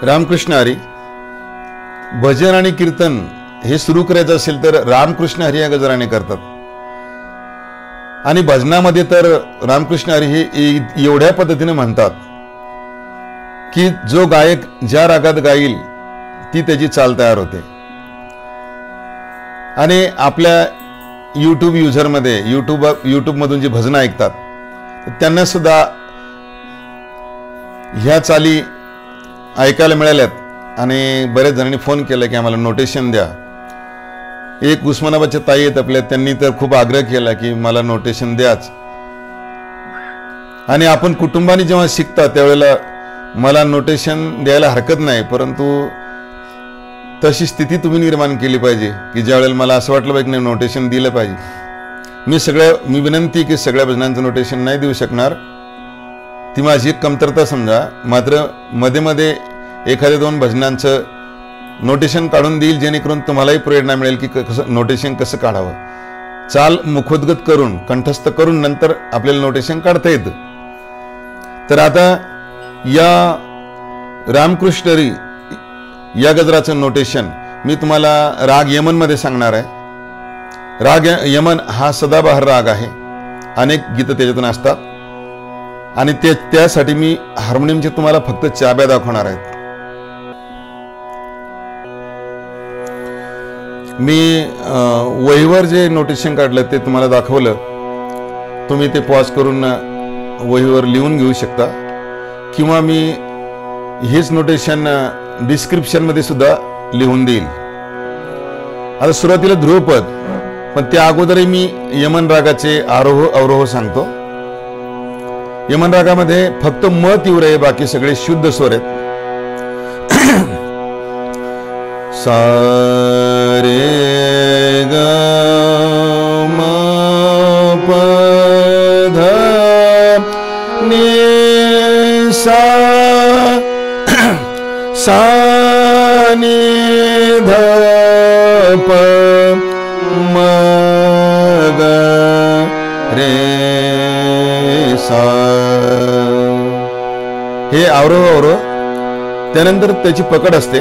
रामकृष्ण हरी. भजन आणि कीर्तन हे सुरू करायचं असेल तर रामकृष्ण हरी या गजराने करतात. आणि भजनामध्ये तर रामकृष्ण हरी हे एवढ्या पद्धतीने म्हणतात की जो गायक ज्या रागात गाईल ती त्याची चाल तयार होते. आणि आपल्या यूट्यूब युजरमध्ये यूट्यूबमधून जी भजनं ऐकतात त्यांना सुद्धा ह्या चाली ऐकायला मिळाल्यात आणि बरेच जणांनी फोन केला की आम्हाला नोटेशन द्या. एक उस्मानाबादच्या ताई आहेत आपल्या, त्यांनी तर खूप आग्रह केला की मला नोटेशन द्याच. आणि आपण कुटुंबाने जेव्हा शिकता त्यावेळेला मला नोटेशन द्यायला हरकत नाही, परंतु तशी स्थिती तुम्ही निर्माण केली पाहिजे की ज्या वेळेला मला असं वाटलं पाहिजे की नोटेशन दिलं पाहिजे. मी विनंती की सगळ्या भजनांचं नोटेशन नाही देऊ शकणार, ती माझी एक कमतरता समजा. मात्र मध्ये मध्ये एखाद्या दोन भजनांचं नोटेशन काढून देईल जेणेकरून तुम्हालाही प्रेरणा मिळेल की कसं नोटेशन कसं काढावं. चाल मुखोद्गत करून कंठस्थ करून नंतर आपल्याला नोटेशन काढता येतं. तर आता या रामकृष्ण हरी या गजराचं नोटेशन मी तुम्हाला राग यमन मध्ये सांगणार आहे. राग यमन हा सदाबहार राग आहे, अनेक गीतं त्याच्यातून असतात आणि त्यासाठी मी हार्मोनियमचे तुम्हाला फक्त चाब्या दाखवणार आहेत. मी वहीवर जे नोटेशन काढलं ते तुम्हाला दाखवलं, तुम्ही ते पॉज करून वहीवर लिहून घेऊ शकता किंवा मी हेच नोटेशन डिस्क्रिप्शन मध्ये सुद्धा लिहून देईल. आता सुरुवातीला ध्रुवपद, पण त्या अगोदरही मी यमन रागाचे आरोह अवरोह सांगतो. यमन रागामध्ये फक्त म तीव्र आहे, बाकी सगळे शुद्ध स्वर आहेत. सा रे ग म प ध नि सा सा नि ध प म ग रे सा. हे अवरोह अवरोह. त्यानंतर त्याची पकड असते.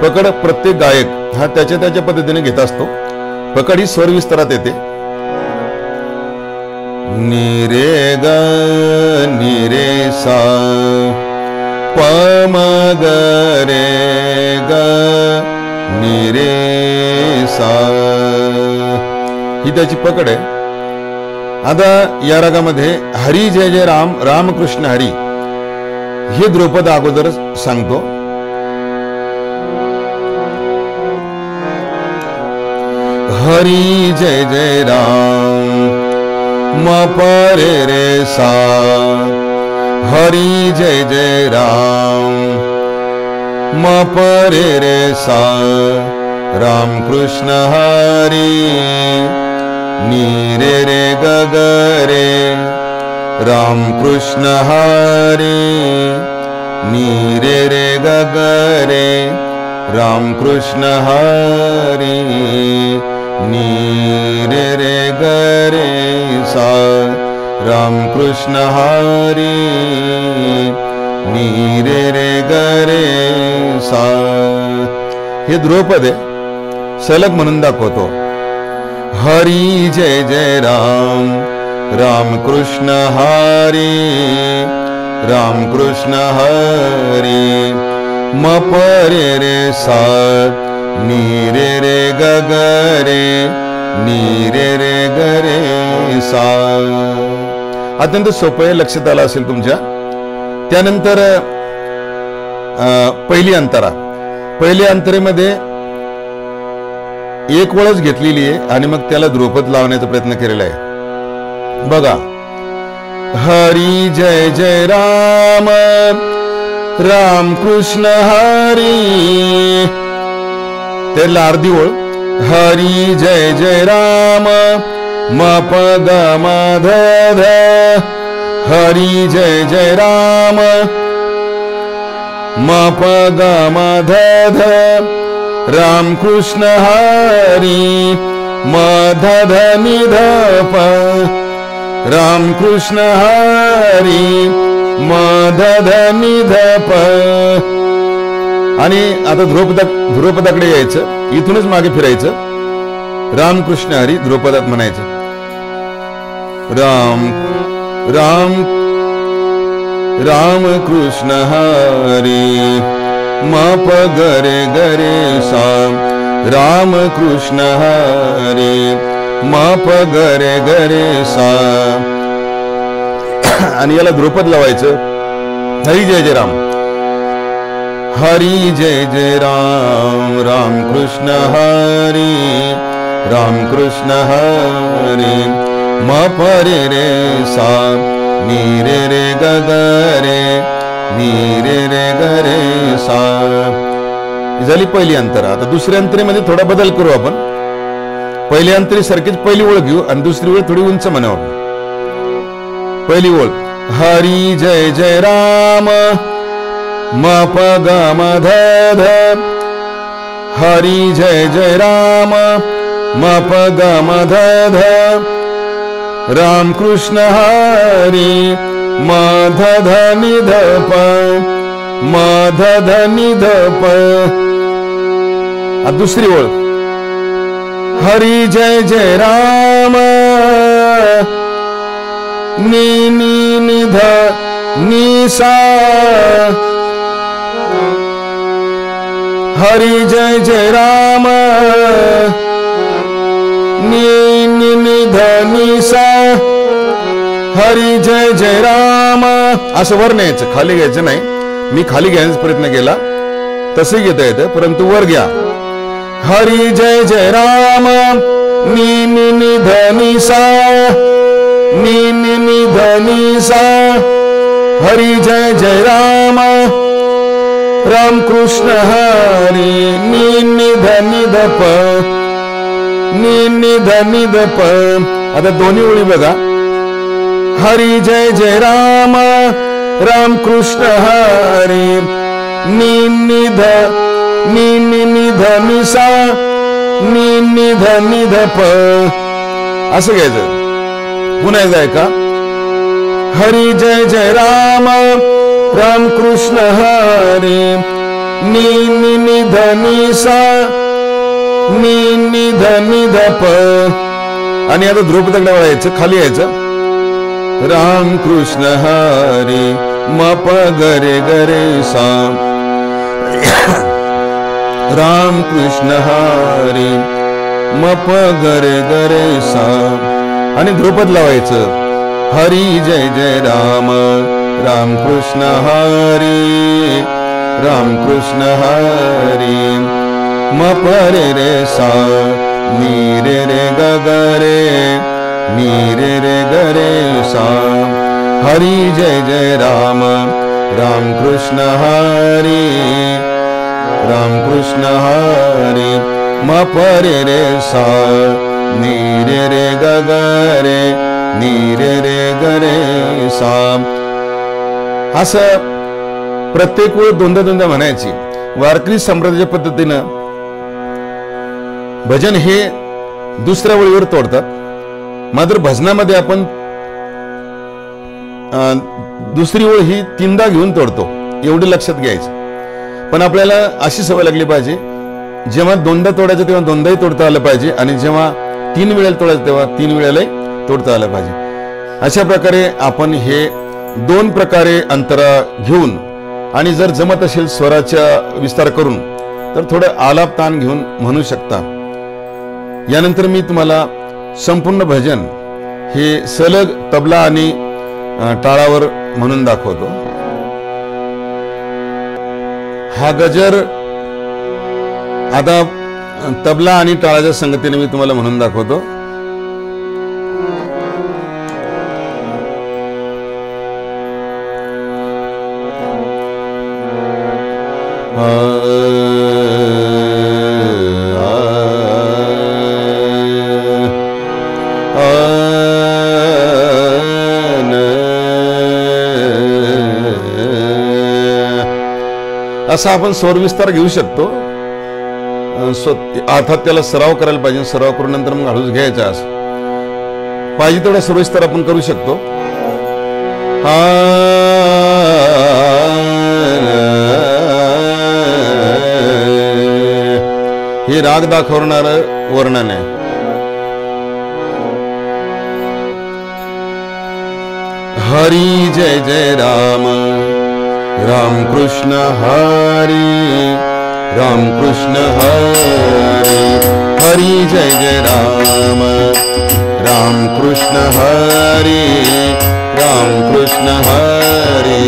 पकड प्रत्येक गायक हा त्याच्या पद्धतीने घेत असतो. पकड ही स्वर विस्तारात येते. नि रे ग नि रे सा प म ग रे ग नि रे सा, ही त्याची पकड आहे. आता या रागामध्ये हरी जय जय राम रामकृष्ण हरी हे ध्रुपद अगोदर सांगतो. हरी जय जय राम म प रे रे सा. हरी जय जय राम म प रे रे सा. राम कृष्ण हरी नी रे रे ग ग रे. राम कृष्ण हरी नी रे रे ग ग रे. राम कृष्ण हरी नी रे रे ग रे सा. राम कृष्ण हरी नी रे रे ग रे सा. हे ध्रुवपद आहे, सलग म्हणून दाखवतो. हरी जय जय राम राम कृष्ण हरी. राम कृष्ण हरी म प रे रे सा. नी रे रे ग ग रे. नी रे रे ग रे सा. अत्यंत सोपं आहे, लक्षात आलं असेल तुमच्या. त्यानंतर पहिली अंतरा. पहिल्या अंतरेमध्ये एक वळच घेतलेली आहे आणि मग त्याला ध्रुपद लावण्याचा प्रयत्न केलेला आहे. बघा, हरी जय जय राम राम कृष्ण हरी. त्याला अर्धी ओळ. हरी जय जय राम म प ग म ध ध. हरी जय जय राम म प ग म ध ध. राम कृष्ण हरी म ध ध नि ध प. राम कृष्ण हरी म ध ध नि ध प. आणि आता ध्रुवपदाकडे यायचं, इथूनच मागे फिरायचं. रामकृष्ण हरी ध्रुवपदात म्हणायचं. राम राम राम कृष्ण हरी म प ग रे ग रे सा. राम कृष्ण हरी म प ग रे ग रे सा. आणि याला ध्रुपद लावायचं. हरी जय जय राम. हरी जय जय राम. राम कृष्ण हरी राम कृष्ण हरी म प रे रे सा. नी रे रे ग ग रे नी रे रे ग रे सा. झाली पहिली अंतर. आता दुसऱ्या अंतरीमध्ये थोडा बदल करू आपण. पहिली अंतरी सारखीच पहिली ओळ घेऊ आणि दुसरी ओळ थोडी उंच म्हणावं. पहिली ओळ हरी जय जय राम म प ग म ध ध. हरी जय जय राम म प ग म ध ध. राम कृष्ण हरी म ध ध नि ध प म ध ध नि ध प. दुसरी ओळ हरी जय जय राम नी नी नि ध नि सा. हरी जय जय राम नी नी नि ध नि सा. हरी जय जय राम. असं वर न्यायचं, खाली घ्यायचं नाही. मी खाली घ्यायचा प्रयत्न केला, तसे घेता येतं, परंतु वर घ्या. हरी जय जय राम नी नी नि ध नि सा. नी नी नि ध नि सा. हरी जय जय राम राम कृष्ण हरी नी नि ध नि ध प नी नि ध नि ध प. आता दोन्ही ओळी बघा. हरी जय जय राम राम कृष्ण हरी नी नि ध नी नि नि ध नि सा. नी नि ध नि ध प. असं घ्यायचं. पुन्हा एकदा ऐका. हरी जय जय राम राम कृष्ण हरी नी नी नि ध नि सा. नी नि ध नि ध प. आणि आता ध्रुपदाकडे वळायचं, खाली यायचं. राम कृष्ण हरी म प ग रे ग रे सा. राम कृष्ण हरी म प ग रे ग रे सा. आणि ध्रुपद लावायचं. हरी जय जय राम राम कृष्ण हरी राम कृष्ण हरी म प रे रे सा. नी रे रे ग ग रे नी रे रे ग रे सा. हरी जय जय राम राम कृष्ण हरी राम कृष्ण हरी म प रे रे सा. नी रे रे ग ग रे नी रे रे ग रे सा. असं प्रत्येक वेळ दोनदा दोनदा म्हणायची. वारकरी संप्रदायाच्या पद्धतीनं भजन हे दुसऱ्या ओळीवर तोडतात. मात्र भजनामध्ये आपण दुसरी ओळ ही तीनदा घेऊन तोडतो, एवढं लक्षात घ्यायचं. पण आपल्याला अशी सवय लागली पाहिजे, जेव्हा दोनदा तोडायचं तेव्हा दोनदाही तोडता आलं पाहिजे, आणि जेव्हा 3 वेळेला तोडायचं तेव्हा 3 वेळेलाही तोडता आलं पाहिजे. अशा प्रकारे आपण हे 2 प्रकारे अंतरा घेऊन, आणि जर जमत असेल स्वराचा विस्तार करून, तर थोडं आलाप ताण घेऊन म्हणू शकता. यानंतर मी तुम्हाला संपूर्ण भजन हे सलग तबला आणि टाळावर म्हणून दाखवतो. हा गजर आता तबला आणि टाळाच्या संगतीने मी तुम्हाला म्हणून दाखवतो. असा आपण स्वरविस्तार घेऊ शकतो. अर्थात त्याला सराव करायला पाहिजे. सराव करून नंतर मग हळूच घ्यायचा. असं पाहिजे तेवढा स्वरविस्तार आपण करू शकतो. हे राग दाखवणारं वर्णन आहे. हरी जय जय राम, राम कृष्ण हरी, राम कृष्ण हरी. हरी जय जय राम, राम कृष्ण हरी, राम कृष्ण हरी.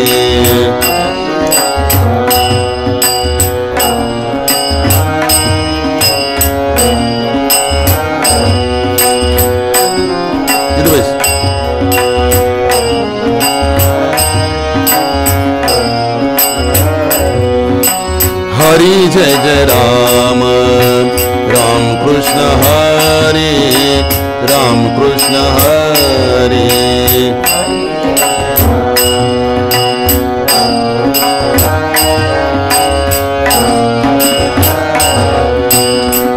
हरी जय जय राम, राम कृष्ण हरी, राम कृष्ण हरी.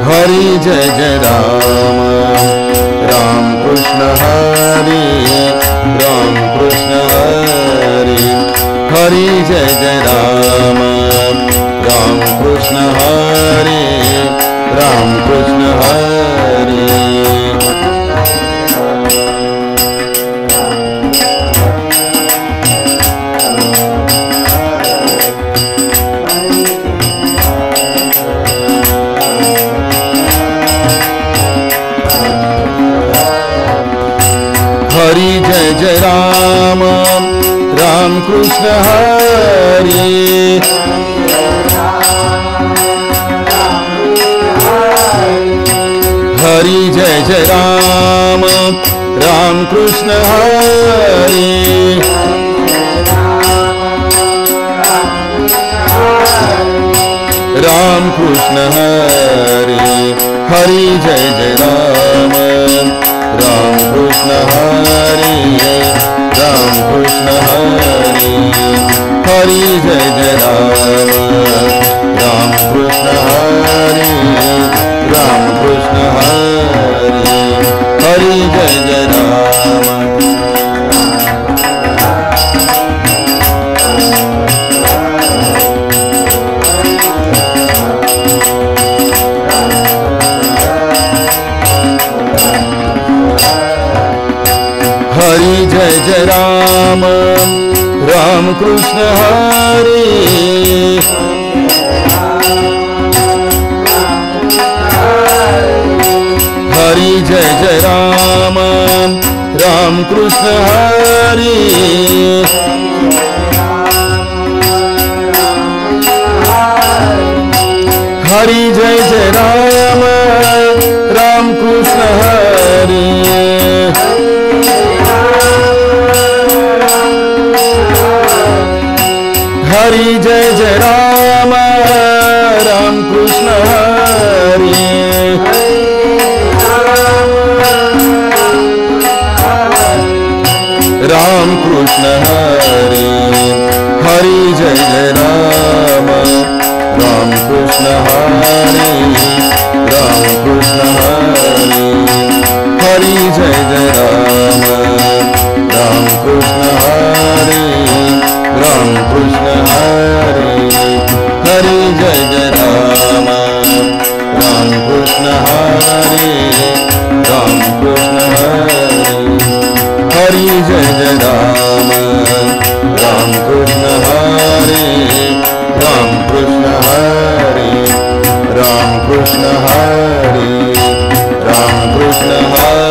हरी जय जय राम, राम कृष्ण हरी, राम कृष्ण हरी. हरी जय जय राम, राम कृष्ण हरी, राम कृष्ण हरी. हरी जय जय राम, राम कृष्ण हरी. हरी जय जय राम, राम कृष्ण हरी. राम कृष्ण हरी. हरी जय जय राम, राम कृष्ण हरी, राम कृष्ण हरी. हरी जय जय राम, राम कृष्ण हरी, राम कृष्ण हरी. हरी जय जय राम. हरी जय जय राम, राम कृष्ण हरी. हरी जय जय राम, राम कृष्ण हरी. हरी जय जय राम, राम कृष्ण हरी. हरी जय जय राम, राम कृष्ण हरी. राम कृष्ण हरी. हरी जय जय राम, राम कृष्ण हरी, राम कृष्ण हरी. हरी जय जय राम, राम कृष्ण हरी, राम कृष्ण हरी. हरी जय जय राम, राम कृष्ण हरी, राम कृष्ण हरी. हरी जय जय राम, राम कृष्ण हरी, राम कृष्ण हरी. राम कृष्ण हरी, राम कृष्ण हरी.